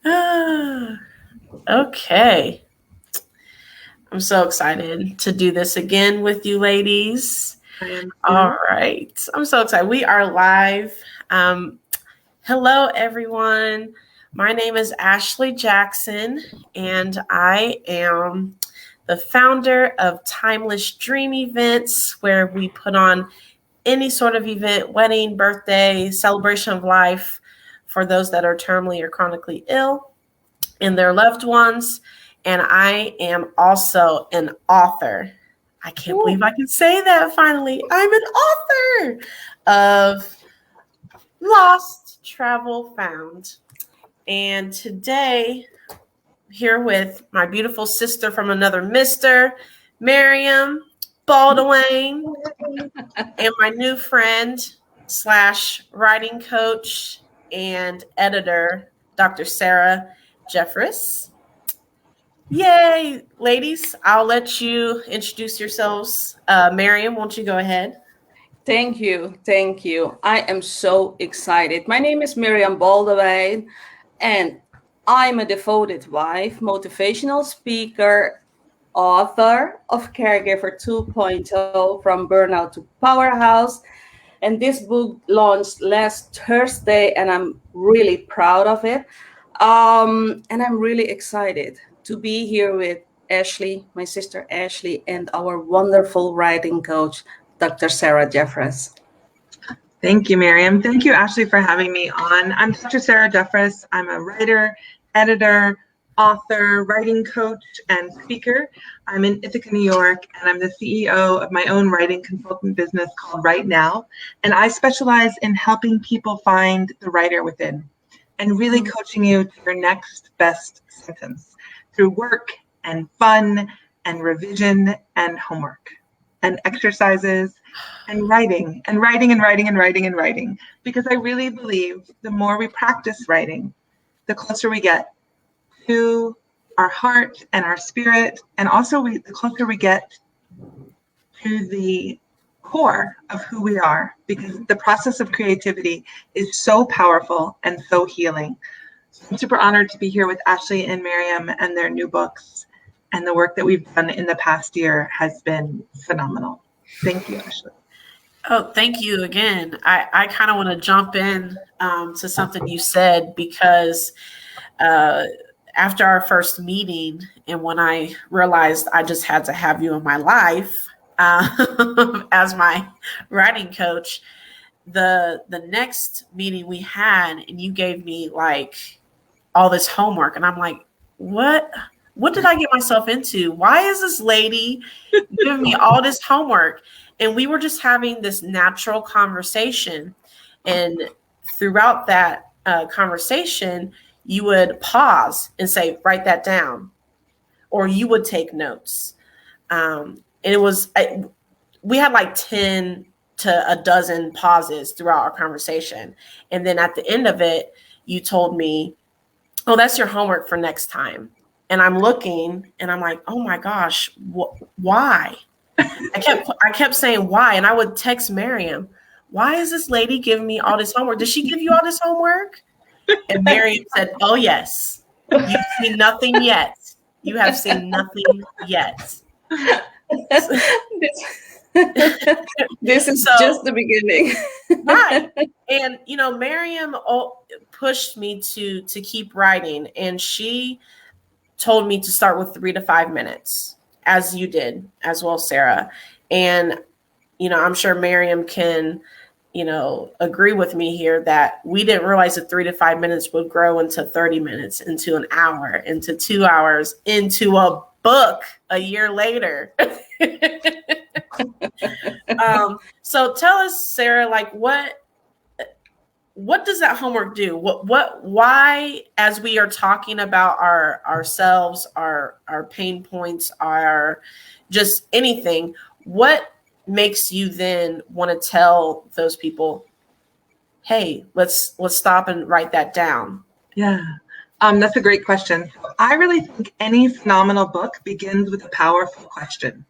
Ah, okay. I'm so excited to do this again with you ladies. I am too. All right. I'm so excited. We are live. Hello, everyone. My name is Ashley Jackson, and I am the founder of Timeless Dream Events, where we put on any sort of event, wedding, birthday, celebration of life for those that are terminally or chronically ill and their loved ones. And I am also an author. I can't believe I can say that finally. I'm an author of Lost, Travel, Found. And today, here with my beautiful sister from another mister, Meriam Boldewijn, and my new friend / writing coach and editor, Dr. Sarah Jeffries. Yay, ladies. I'll let you introduce yourselves. Meriam, won't you go ahead? Thank you. Thank you. I am so excited. My name is Meriam Boldewijn, and I'm a devoted wife, motivational speaker, author of Caregiver 2.0 From Burnout to Powerhouse. And this book launched last Thursday, and I'm really proud of it. And I'm really excited to be here with Ashley, my sister Ashley, and our wonderful writing coach, Dr. Sarah Jeffries. Thank you, Meriam. Thank you, Ashley, for having me on. I'm Dr. Sarah Jeffries. I'm a writer, editor, author, writing coach, and speaker. I'm in Ithaca, New York, and I'm the CEO of my own writing consultant business called Write Now. And I specialize in helping people find the writer within and really coaching you to your next best sentence through work and fun and revision and homework and exercises and writing and writing and writing and writing and writing. Because I really believe the more we practice writing, the closer we get to our heart and our spirit, and also the closer we get to the core of who we are, because the process of creativity is so powerful and so healing. So I'm super honored to be here with Ashley and Meriam and their new books, and the work that we've done in the past year has been phenomenal. Thank you, Ashley. Oh, thank you again. I kind of want to jump in to something you said, because after our first meeting, and when I realized I just had to have you in my life as my writing coach, the next meeting we had, and you gave me like all this homework, and I'm like, what did I get myself into? Why is this lady giving me all this homework? And we were just having this natural conversation. And throughout that conversation, you would pause and say, write that down, or you would take notes. And it was, we had like 10 to a dozen pauses throughout our conversation. And then at the end of it, you told me, oh, that's your homework for next time. And I'm looking and I'm like, oh my gosh, why? I kept saying why. And I would text Meriam, why is this lady giving me all this homework? Did she give you all this homework? And Meriam said, oh, yes. You've seen nothing yet. You have seen nothing yet. This is just the beginning. Right. And, you know, Meriam pushed me to keep writing. And she told me to start with 3 to 5 minutes, as you did as well, Sarah. And, you know, I'm sure Meriam can, you know, agree with me here that we didn't realize that 3 to 5 minutes would grow into 30 minutes, into an hour, into 2 hours, into a book a year later. So tell us, Sarah, like what does that homework do? Why, as we are talking about ourselves, our pain points, our just anything, what makes you then want to tell those people, hey, let's stop and write that down? Yeah, that's a great question. I really think any phenomenal book begins with a powerful question,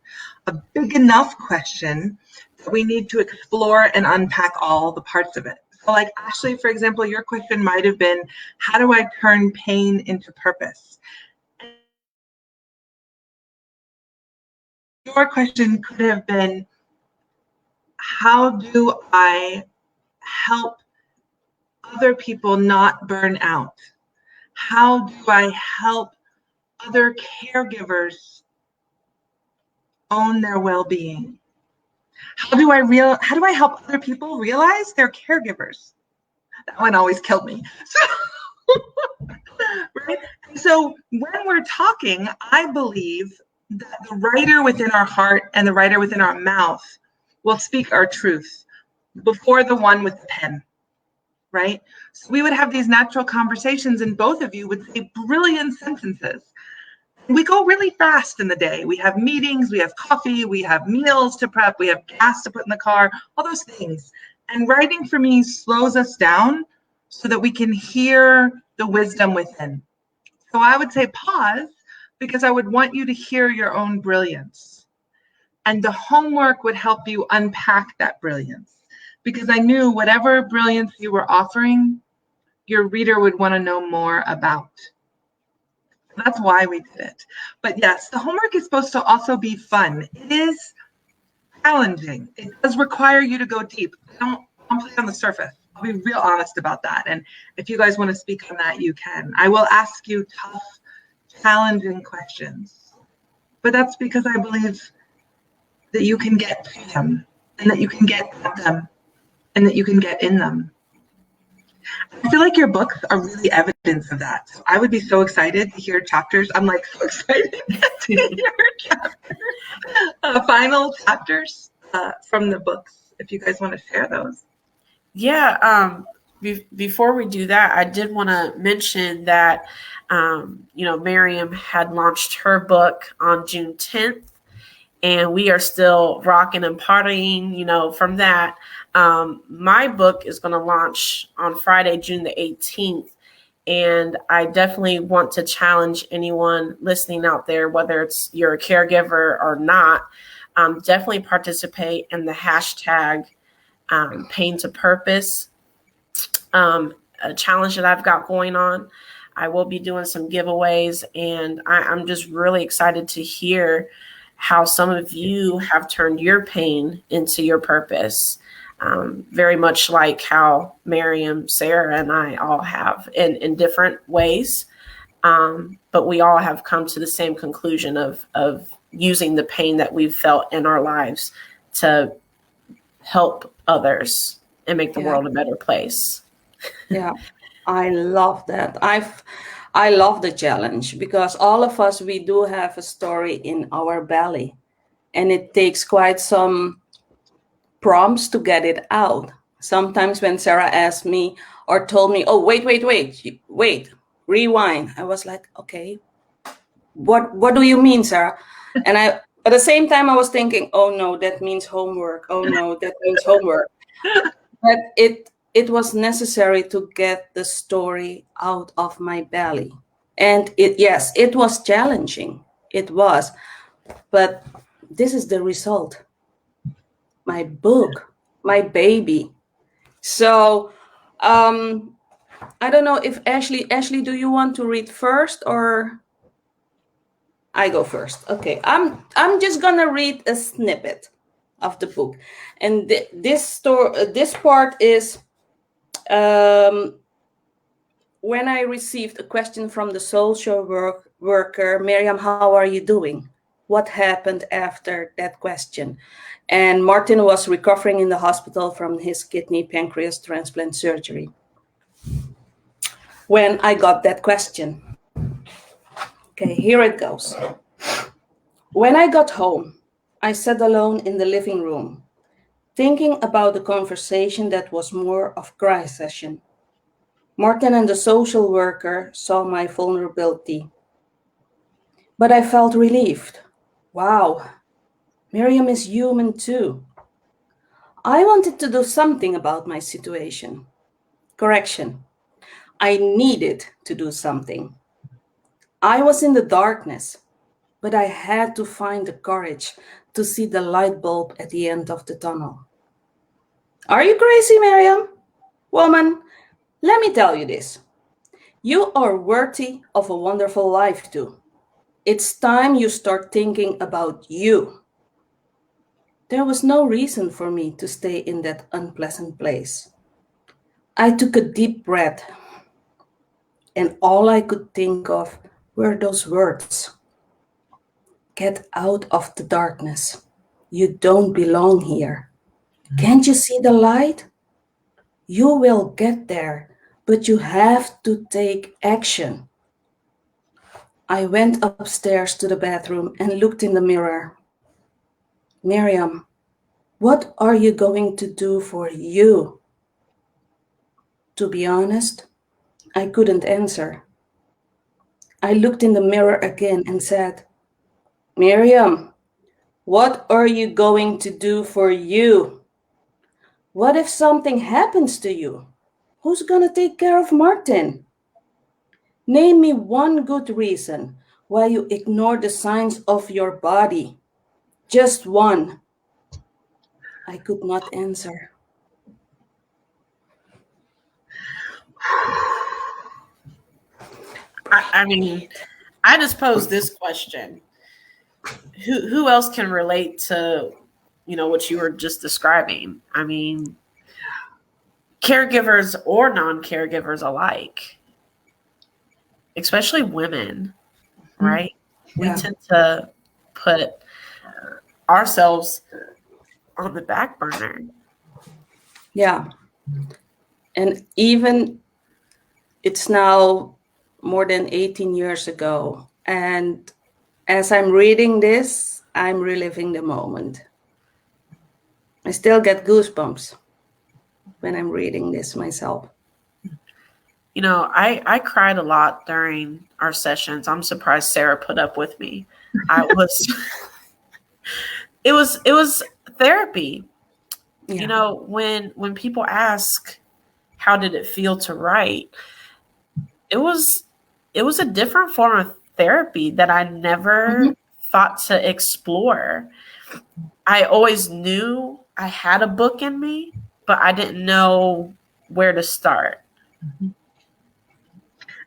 a big enough question that we need to explore and unpack all the parts of it. So like Ashley, for example, your question might have been, how do I turn pain into purpose? Your question could have been, how do I help other people not burn out? How do I help other caregivers own their well-being? How do I help other people realize they're caregivers? That one always killed me. Right? And so when we're talking, I believe that the writer within our heart and the writer within our mouth will speak our truth before the one with the pen, right? So we would have these natural conversations and both of you would say brilliant sentences. We go really fast in the day. We have meetings, we have coffee, we have meals to prep, we have gas to put in the car, all those things. And writing for me slows us down so that we can hear the wisdom within. So I would say pause, because I would want you to hear your own brilliance. And the homework would help you unpack that brilliance, because I knew whatever brilliance you were offering, your reader would want to know more about. That's why we did it. But yes, the homework is supposed to also be fun. It is challenging. It does require you to go deep. Don't play on the surface. I'll be real honest about that. And if you guys want to speak on that, you can. I will ask you tough, challenging questions. But that's because I believe that you can get to them, and that you can get at them, and that you can get in them. I feel like your books are really evidence of that. I would be so excited to hear chapters. I'm like so excited to hear final chapters from the books, if you guys want to share those. Yeah. Before we do that, I did want to mention that, Meriam had launched her book on June 10th, and we are still rocking and partying, from that. My book is going to launch on Friday, June the 18th. And I definitely want to challenge anyone listening out there, whether you're a caregiver or not, definitely participate in the hashtag Pain to Purpose, a challenge that I've got going on. I will be doing some giveaways, and I'm just really excited to hear how some of you have turned your pain into your purpose. Very much like how Meriam, Sarah, and I all have in different ways. But we all have come to the same conclusion of using the pain that we've felt in our lives to help others and make the world a better place. Yeah, I love that. I love the challenge, because all of us, we do have a story in our belly, and it takes quite some prompts to get it out. Sometimes when Sarah asked me or told me, oh, wait, rewind, I was like, okay, what do you mean, Sarah? And at the same time, I was thinking, oh no, that means homework. Oh no, that means homework. But it was necessary to get the story out of my belly. And it was challenging. It was. But this is the result. My book, my baby. So I don't know if Ashley, do you want to read first, or I go first? Okay, I'm just gonna read a snippet of the book, and this part is when I received a question from the social worker, Meriam, how are you doing? What happened after that question? And Martin was recovering in the hospital from his kidney pancreas transplant surgery when I got that question. Okay, here it goes. When I got home, I sat alone in the living room, thinking about the conversation that was more of cry session. Martin and the social worker saw my vulnerability, but I felt relieved. Wow, Meriam is human too. I wanted to do something about my situation. Correction, I needed to do something. I was in the darkness, but I had to find the courage to see the light bulb at the end of the tunnel. Are you crazy, Meriam? Woman, let me tell you this. You are worthy of a wonderful life too. It's time you start thinking about you. There was no reason for me to stay in that unpleasant place. I took a deep breath, and all I could think of were those words. Get out of the darkness. You don't belong here. Can't you see the light? You will get there, but you have to take action. I went upstairs to the bathroom and looked in the mirror. Meriam, what are you going to do for you? To be honest, I couldn't answer. I looked in the mirror again and said, Meriam, what are you going to do for you? What if something happens to you? Who's gonna take care of Martin? Name me one good reason why you ignore the signs of your body. Just one. I could not answer. I mean, I just posed this question. Who else can relate to, what you were just describing? I mean, caregivers or non-caregivers alike, especially women, right? Yeah. We tend to put ourselves on the back burner. Yeah. And even it's now more than 18 years ago. And as I'm reading this, I'm reliving the moment. I still get goosebumps when I'm reading this myself. I cried a lot during our sessions. I'm surprised Sarah put up with me. It was therapy. Yeah. When people ask, how did it feel to write? It was a different form of therapy that I never thought to explore. I always knew I had a book in me, but I didn't know where to start.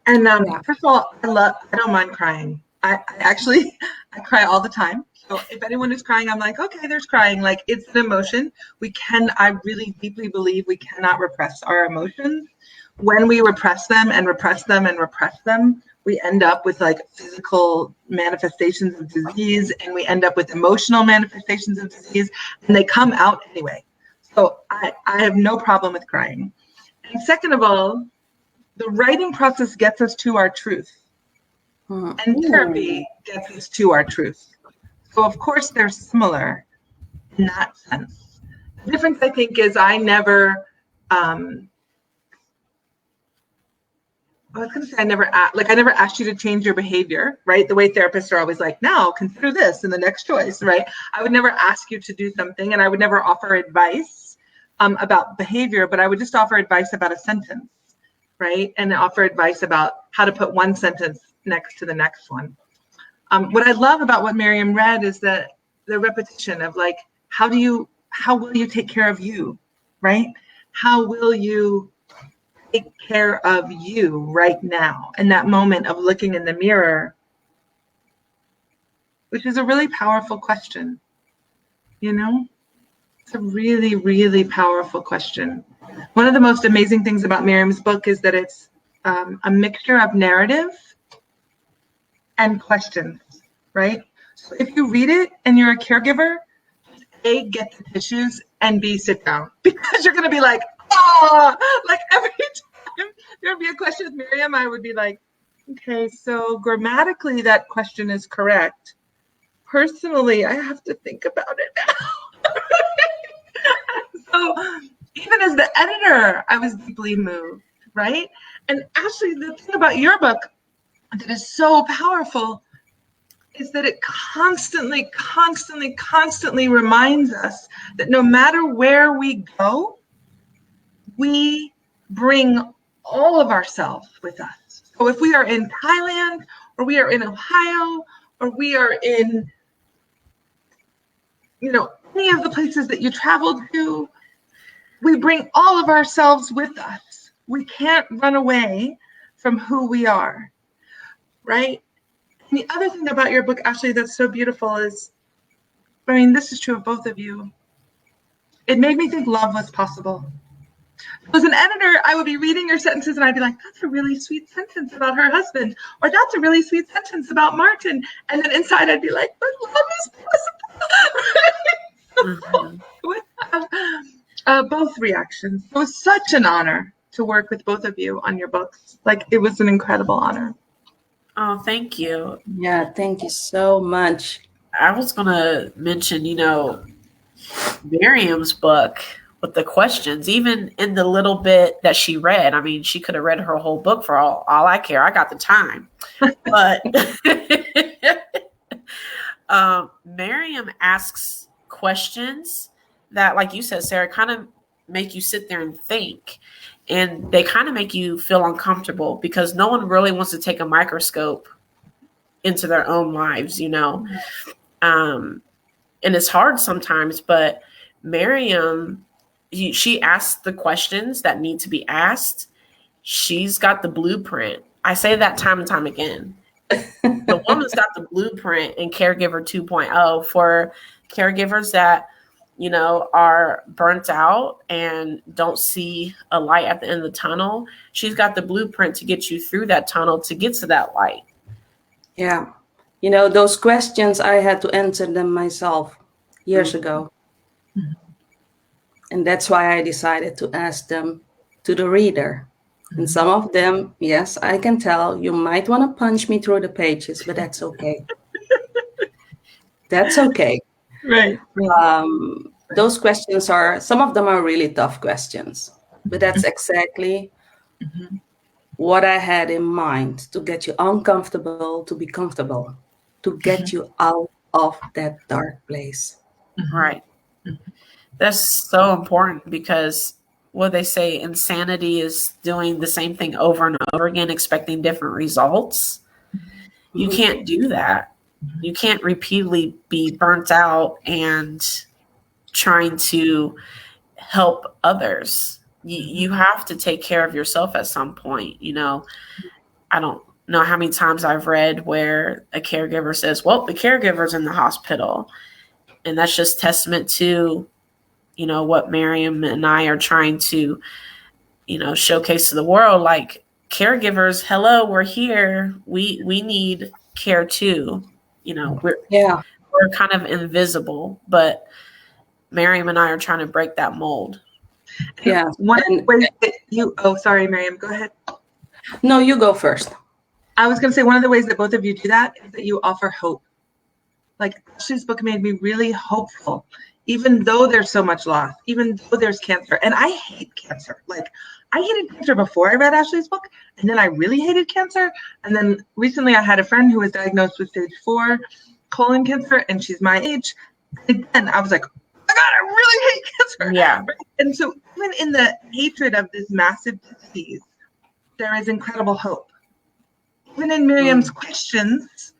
And first of all, I don't mind crying. I cry all the time. So if anyone is crying, I'm like, okay, there's crying. Like, it's an emotion. I really deeply believe we cannot repress our emotions. When we repress them and repress them and repress them, we end up with like physical manifestations of disease, and we end up with emotional manifestations of disease, and they come out anyway. So I have no problem with crying. And second of all, the writing process gets us to our truth, and therapy gets us to our truth. So of course they're similar in that sense. The difference, I think, is I never asked you to change your behavior, right? The way therapists are always like, now consider this in the next choice, right? I would never ask you to do something, and I would never offer advice about behavior, but I would just offer advice about a sentence, right? And offer advice about how to put one sentence next to the next one. What I love about what Meriam read is that the repetition of like, how will you take care of you, right? How will you take care of you right now? And that moment of looking in the mirror, which is a really powerful question, It's a really, really powerful question. One of the most amazing things about Meriam's book is that it's a mixture of narrative and questions, right? So if you read it and you're a caregiver, A, get the tissues, and B, sit down, because you're going to be like, oh, like every time there'd be a question with Meriam, I would be like, okay, so grammatically that question is correct. Personally, I have to think about it now. So even as the editor, I was deeply moved, right? And actually, the thing about your book that is so powerful is that it constantly reminds us that no matter where we go, we bring all of ourselves with us. So if we are in Thailand, or we are in Ohio, or we are in, any of the places that you traveled to, we bring all of ourselves with us. We can't run away from who we are, right? And the other thing about your book, Ashley, that's so beautiful is, I mean, this is true of both of you. It made me think love was possible. As an editor, I would be reading your sentences and I'd be like, that's a really sweet sentence about her husband, or that's a really sweet sentence about Martin. And then inside I'd be like, but love is possible. Both reactions. It was such an honor to work with both of you on your books. Like, it was an incredible honor. Oh, thank you. Yeah, thank you so much. I was going to mention, Miriam's book with the questions, even in the little bit that she read. I mean, she could have read her whole book for all I care. I got the time. But Meriam asks questions that, like you said, Sarah, kind of make you sit there and think. And they kind of make you feel uncomfortable because no one really wants to take a microscope into their own lives, and it's hard sometimes, but Meriam, she asks the questions that need to be asked. She's got the blueprint. I say that time and time again. The woman's got the blueprint in Caregiver 2.0 for caregivers that, are burnt out and don't see a light at the end of the tunnel. She's got the blueprint to get you through that tunnel to get to that light. Yeah. Those questions, I had to answer them myself years ago. Mm-hmm. And that's why I decided to ask them to the reader. Mm-hmm. And some of them, yes, I can tell you might want to punch me through the pages, but that's okay. That's okay. Right. Those questions some of them are really tough questions, but that's exactly what I had in mind, to get you uncomfortable, to be comfortable, to get you out of that dark place. Right. That's so important because what they say, insanity is doing the same thing over and over again, expecting different results. You can't do that. You can't repeatedly be burnt out and trying to help others. You have to take care of yourself at some point. I don't know how many times I've read where a caregiver says, well, the caregiver's in the hospital. And that's just testament to, what Meriam and I are trying to, showcase to the world. Like, caregivers, hello, we're here. We need care too. We're kind of invisible, but Meriam and I are trying to break that mold. Yeah. One of the ways that sorry, Meriam, go ahead. No, you go first. I was going to say one of the ways that both of you do that is that you offer hope. Like, Ashley's book made me really hopeful, even though there's so much loss, even though there's cancer. And I hate cancer. Like, I hated cancer before I read Ashley's book, and then I really hated cancer. And then recently I had a friend who was diagnosed with stage 4 colon cancer, and she's my age. And then I was like, oh my God, I really hate cancer. Yeah. And so even in the hatred of this massive disease, there is incredible hope. Even in Miriam's questions,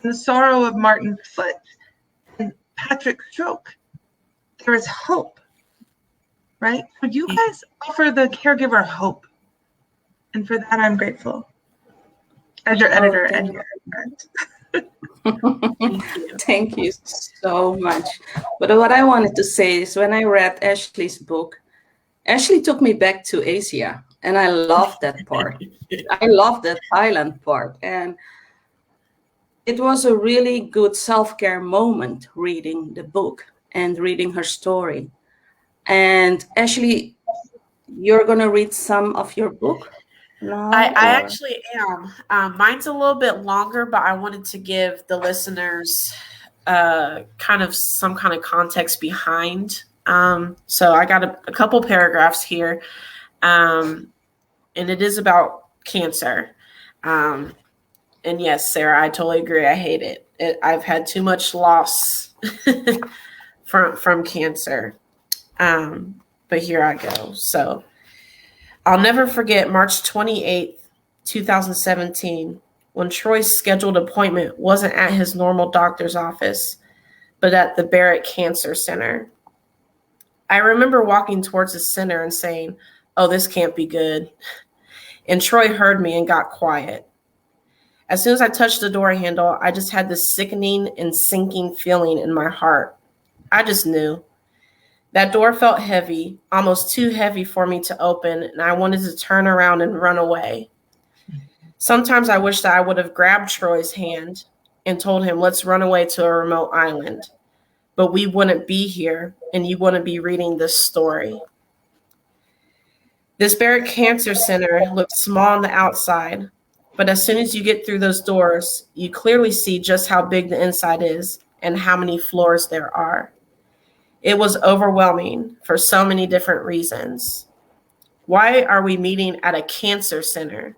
and the sorrow of Martin's foot and Patrick's stroke, there is hope, right? So you guys offer the caregiver hope. And for that, I'm grateful as your editor and your friend. Thank you so much. But what I wanted to say is, when I read Ashley's book, Ashley took me back to Asia. And I love that part. I love that Thailand part. And it was a really good self-care moment reading the book and reading her story. And Ashley, you're going to read some of your book now? I actually am. Mine's a little bit longer, but I wanted to give the listeners some kind of context behind. So I got a couple paragraphs here. And it is about cancer. And yes, Sarah, I totally agree. I hate it. I've had too much loss from cancer. But here I go. So I'll never forget March 28th, 2017, when Troy's scheduled appointment wasn't at his normal doctor's office, but at the Barrett Cancer Center. I remember walking towards the center and saying, "Oh, this can't be good." And Troy heard me and got quiet. As soon as I touched the door handle, I just had this sickening and sinking feeling in my heart. I just knew. That door felt heavy, almost too heavy for me to open, and I wanted to turn around and run away. Sometimes I wish that I would have grabbed Troy's hand and told him, "Let's run away to a remote island." But we wouldn't be here, and you wouldn't be reading this story. This Barrett Cancer Center looks small on the outside, but as soon as you get through those doors, you clearly see just how big the inside is and how many floors there are. It was overwhelming for so many different reasons. Why are we meeting at a cancer center?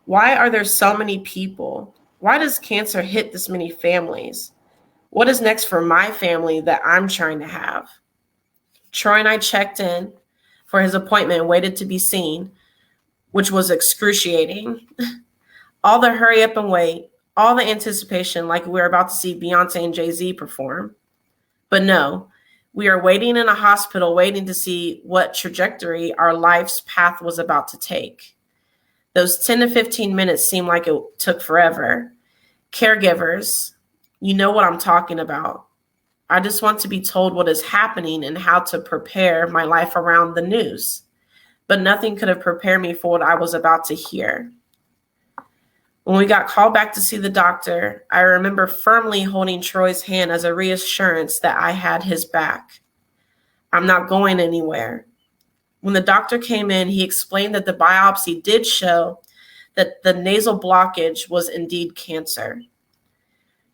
Why are there so many people? Why does cancer hit this many families? What is next for my family that I'm trying to have? Troy and I checked in for his appointment and waited to be seen, which was excruciating. All the hurry up and wait, all the anticipation like we were about to see Beyonce and Jay-Z perform. But no, we are waiting in a hospital, waiting to see what trajectory our life's path was about to take. Those 10 to 15 minutes seemed like it took forever. Caregivers, you know what I'm talking about. I just want to be told what is happening and how to prepare my life around the news. But nothing could have prepared me for what I was about to hear. When we got called back to see the doctor, I remember firmly holding Troy's hand as a reassurance that I had his back. I'm not going anywhere. When the doctor came in, he explained that the biopsy did show that the nasal blockage was indeed cancer.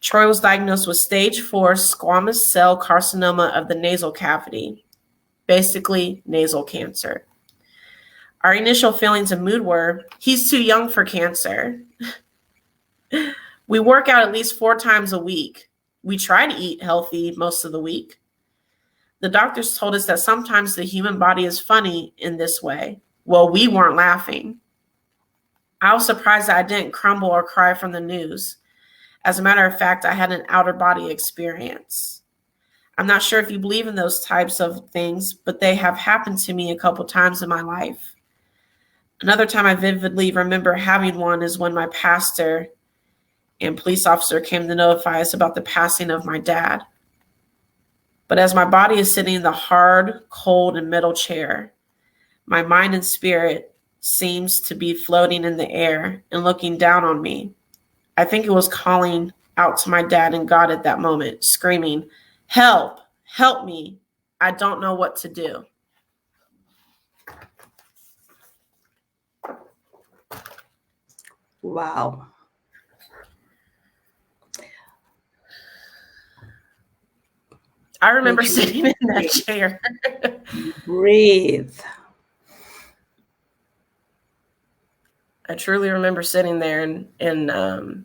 Troy was diagnosed with stage 4 squamous cell carcinoma of the nasal cavity, basically nasal cancer. Our initial feelings and mood were, he's too young for cancer. We work out at least 4 times a week. We try to eat healthy most of the week. The doctors told us that sometimes the human body is funny in this way. Well, we weren't laughing. I was surprised that I didn't crumble or cry from the news. As a matter of fact, I had an outer body experience. I'm not sure if you believe in those types of things, but they have happened to me a couple times in my life. Another time I vividly remember having one is when my pastor and police officer came to notify us about the passing of my dad. But as my body is sitting in the hard, cold, and metal chair, my mind and spirit seems to be floating in the air and looking down on me. I think it was calling out to my dad and God at that moment, screaming, "Help, help me. I don't know what to do." Wow. I remember sitting in that chair. Breathe. I truly remember sitting there and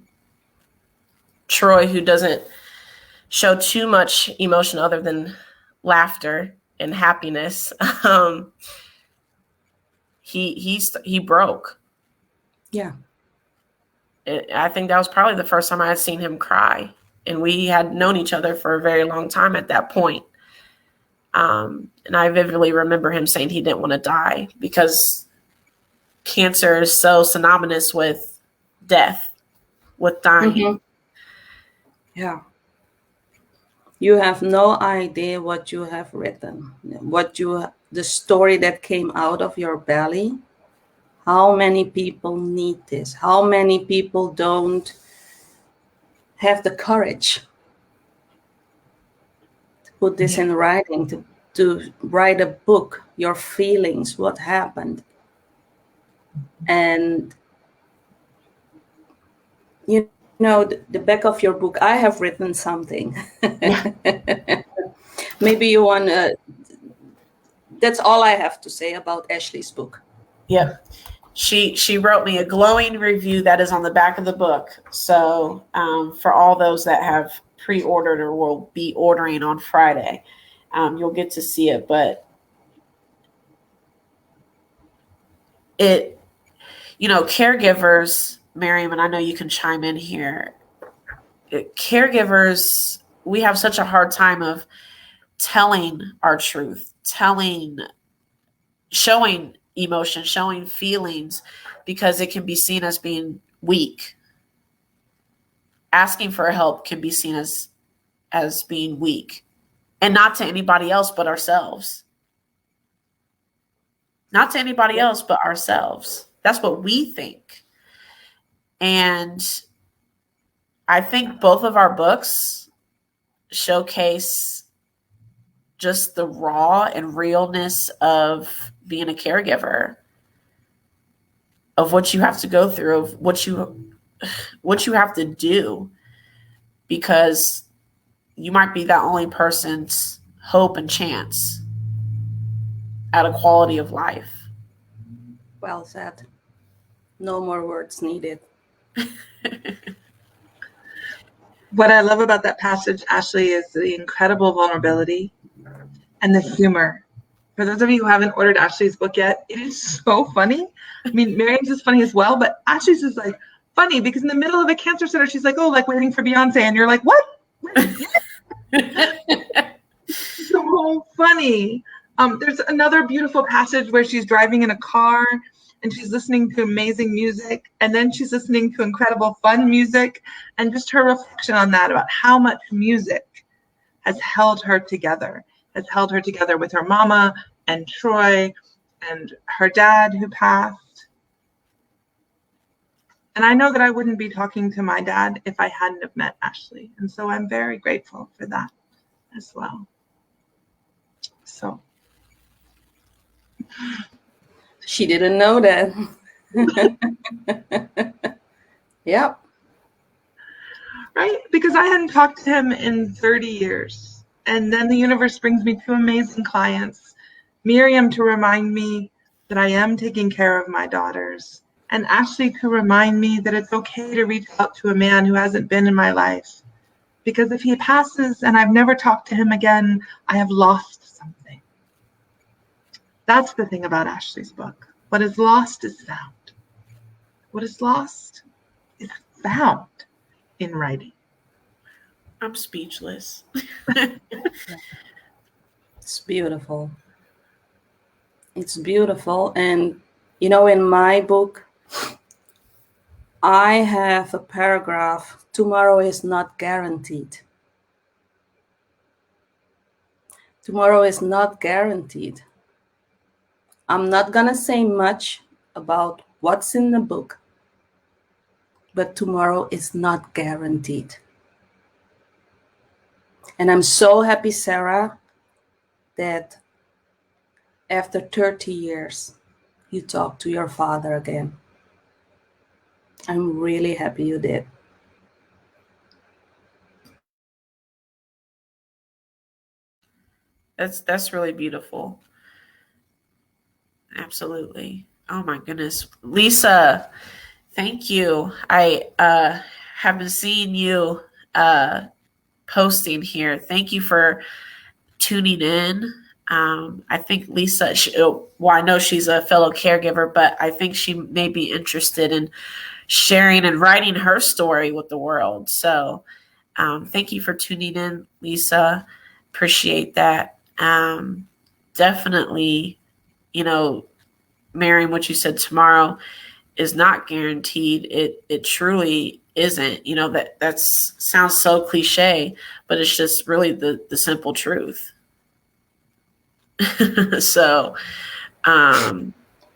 Troy, who doesn't show too much emotion other than laughter and happiness, he broke. Yeah. I think that was probably the first time I had seen him cry. And we had known each other for a very long time at that point. And I vividly remember him saying he didn't want to die because cancer is so synonymous with death, with dying. Mm-hmm. Yeah. You have no idea what you have written, the story that came out of your belly. How many people need this? How many people don't have the courage to put this in writing, to write a book, your feelings, what happened? And you know, the back of your book, I have written something. Maybe you want to, that's all I have to say about Ashley's book. Yeah. She wrote me a glowing review that is on the back of the book. So for all those that have pre-ordered or will be ordering on Friday, you'll get to see it. But it, you know, caregivers, Meriam, and I know you can chime in here. Caregivers, we have such a hard time of telling our truth showing emotion, showing feelings, because it can be seen as being weak. Asking for help can be seen as being weak, and not to anybody else but ourselves. Not to anybody else but ourselves. That's what we think. And I think both of our books showcase just the raw and realness of being a caregiver, of what you have to go through, of what you have to do, because you might be that only person's hope and chance at a quality of life. Well said. No more words needed. What I love about that passage, Ashley, is the incredible vulnerability and the humor. For those of you who haven't ordered Ashley's book yet, it is so funny. I mean, Meriam's is funny as well, but Ashley's is like funny because in the middle of a cancer center, she's like, oh, like waiting for Beyonce. And you're like, what? So funny. There's another beautiful passage where she's driving in a car and she's listening to amazing music, and then she's listening to incredible fun music, and just her reflection on that, about how much music has held her together with her mama and Troy and her dad who passed. And I know that I wouldn't be talking to my dad if I hadn't have met Ashley. And so I'm very grateful for that as well. So. She didn't know that. Yep. Right? Because I hadn't talked to him in 30 years. And then the universe brings me two amazing clients. Meriam to remind me that I am taking care of my daughters. And Ashley to remind me that it's okay to reach out to a man who hasn't been in my life. Because if he passes and I've never talked to him again, I have lost something. That's the thing about Ashley's book. What is lost is found. What is lost is found in writing. I'm speechless. It's beautiful. It's beautiful. And, you know, in my book, I have a paragraph, tomorrow is not guaranteed. Tomorrow is not guaranteed. I'm not going to say much about what's in the book, but tomorrow is not guaranteed. And I'm so happy, Sarah, that after 30 years, you talked to your father again. I'm really happy you did. That's really beautiful. Absolutely. Oh my goodness. Lisa, thank you. I have been seeing you posting here. Thank you for tuning in. I think Lisa, I know she's a fellow caregiver, but I think she may be interested in sharing and writing her story with the world. So thank you for tuning in, Lisa. Appreciate that. Definitely, you know, Meriam, what you said, tomorrow is not guaranteed. It truly isn't. You know, that sounds so cliche, but it's just really the simple truth. So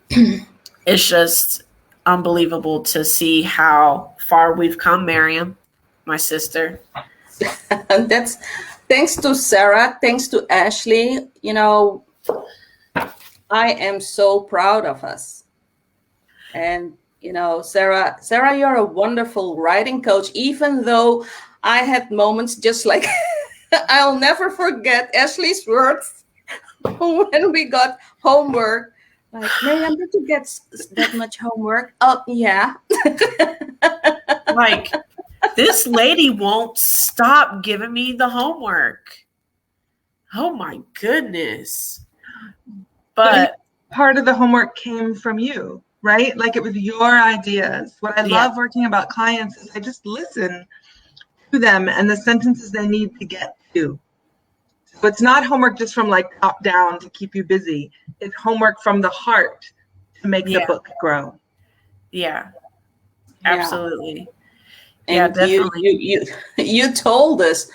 it's just unbelievable to see how far we've come, Meriam, my sister. And that's thanks to Sarah, thanks to Ashley. You know, I am so proud of us. And, you know, Sarah, you're a wonderful writing coach, even though I had moments just like, I'll never forget Ashley's words when we got homework. Like, Meriam, did you get that much homework? Oh, yeah. Like, this lady won't stop giving me the homework. Oh my goodness. But part of the homework came from you, right? Like, it was your ideas. What I love working about clients is I just listen to them and the sentences they need to get to So it's not homework just from like top down to keep you busy. It's homework from the heart to make the book grow. Yeah, absolutely. And yeah, definitely. you told us,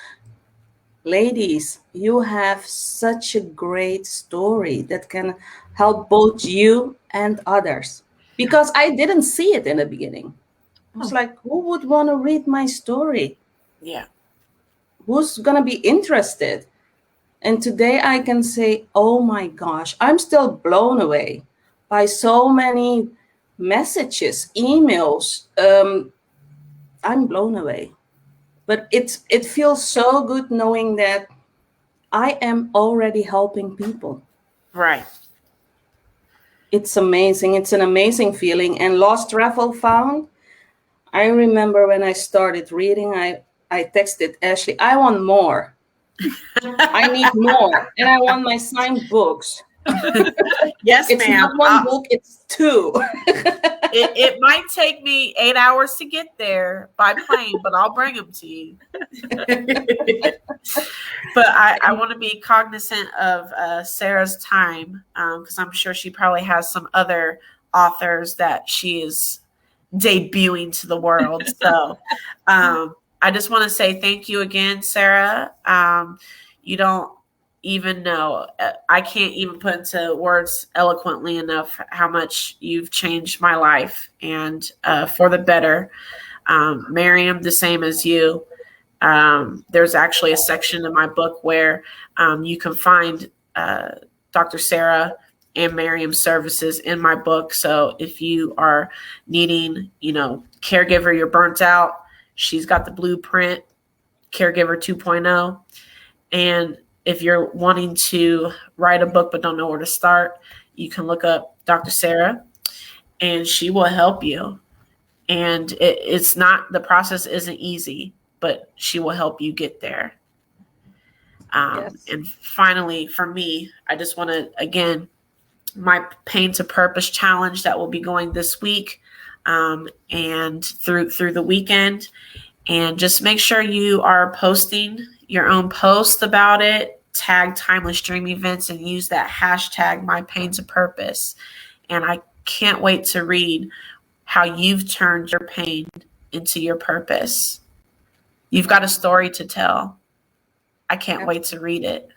ladies, you have such a great story that can help both you and others. Because I didn't see it in the beginning. I was like, who would want to read my story? Yeah. Who's going to be interested? And today I can say, oh my gosh, I'm still blown away by so many messages, emails. I'm blown away. But it feels so good knowing that I am already helping people. Right. It's amazing. It's an amazing feeling. And Lost Travel Found, I remember when I started reading, I texted Ashley, I want more. I need more. And I want my signed books. Yes, it's ma'am. Not one book, it's two. It might take me 8 hours to get there by plane, but I'll bring them to you. But I want to be cognizant of Sarah's time, because I'm sure she probably has some other authors that she is debuting to the world. So I just want to say thank you again, Sarah. You don't even know. I can't even put into words eloquently enough how much you've changed my life, and for the better. Meriam, the same as you. There's actually a section in my book where you can find Dr. Sarah and Meriam's services in my book. So if you are needing, caregiver, you're burnt out, she's got the blueprint, Caregiver 2.0. And if you're wanting to write a book but don't know where to start, you can look up Dr. Sarah and she will help you. And it's not, the process isn't easy, but she will help you get there. Yes. And finally, for me, I just want to, again, my Pain to Purpose challenge that will be going this week and through the weekend. And just make sure you are posting your own post about it, tag Timeless Dream Events, and use that hashtag My Pain to Purpose. And I can't wait to read how you've turned your pain into your purpose. You've got a story to tell. I can't wait to read it.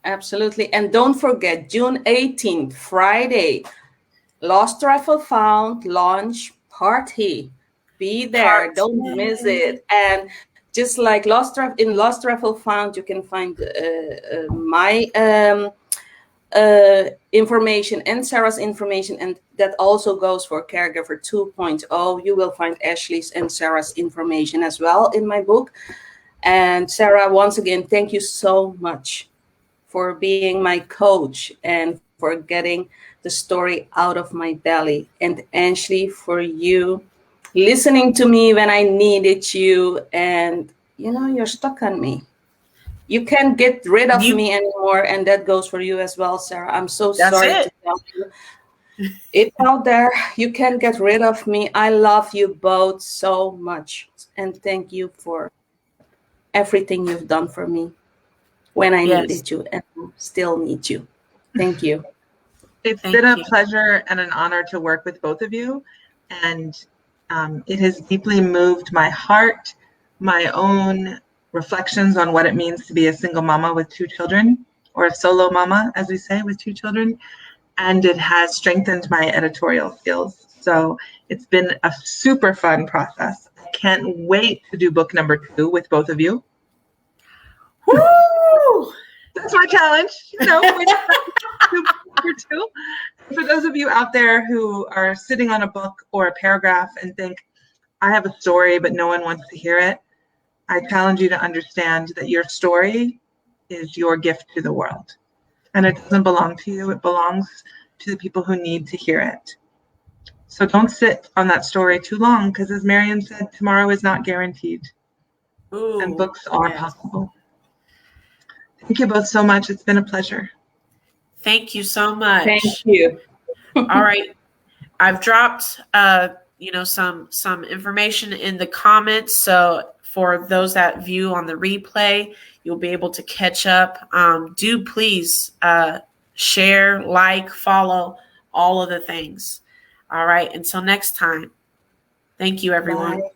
Absolutely. And don't forget, June 18th, Friday, Lost Travel Found launch party. Be there. Don't miss it. And just like Lost Travel Found, you can find my information and Sarah's information, and that also goes for Caregiver 2.0. You will find Ashley's and Sarah's information as well in my book. And Sarah, once again, thank you so much for being my coach and for getting the story out of my belly. And Ashley, for you listening to me when I needed you, and you're stuck on me. You can't get rid of me anymore, and that goes for you as well, Sarah. I'm so sorry to tell you. It's out there. You can't get rid of me. I love you both so much, and thank you for everything you've done for me when I needed you and still need you. Thank you. It's been a pleasure and an honor to work with both of you, and it has deeply moved my heart, my own reflections on what it means to be a single mama with 2 children, or a solo mama, as we say, with 2 children. And it has strengthened my editorial skills. So it's been a super fun process. I can't wait to do book number 2 with both of you. Woo! That's my challenge, number 2. For those of you out there who are sitting on a book or a paragraph and think, I have a story, but no one wants to hear it, I challenge you to understand that your story is your gift to the world. And it doesn't belong to you. It belongs to the people who need to hear it. So don't sit on that story too long, because as Meriam said, tomorrow is not guaranteed. Ooh, and books are possible. Thank you both so much. It's been a pleasure. Thank you so much. Thank you. All right. I've dropped some information in the comments. So for those that view on the replay, you'll be able to catch up. Do please share, like, follow, all of the things. All right. Until next time. Thank you, everyone. Bye.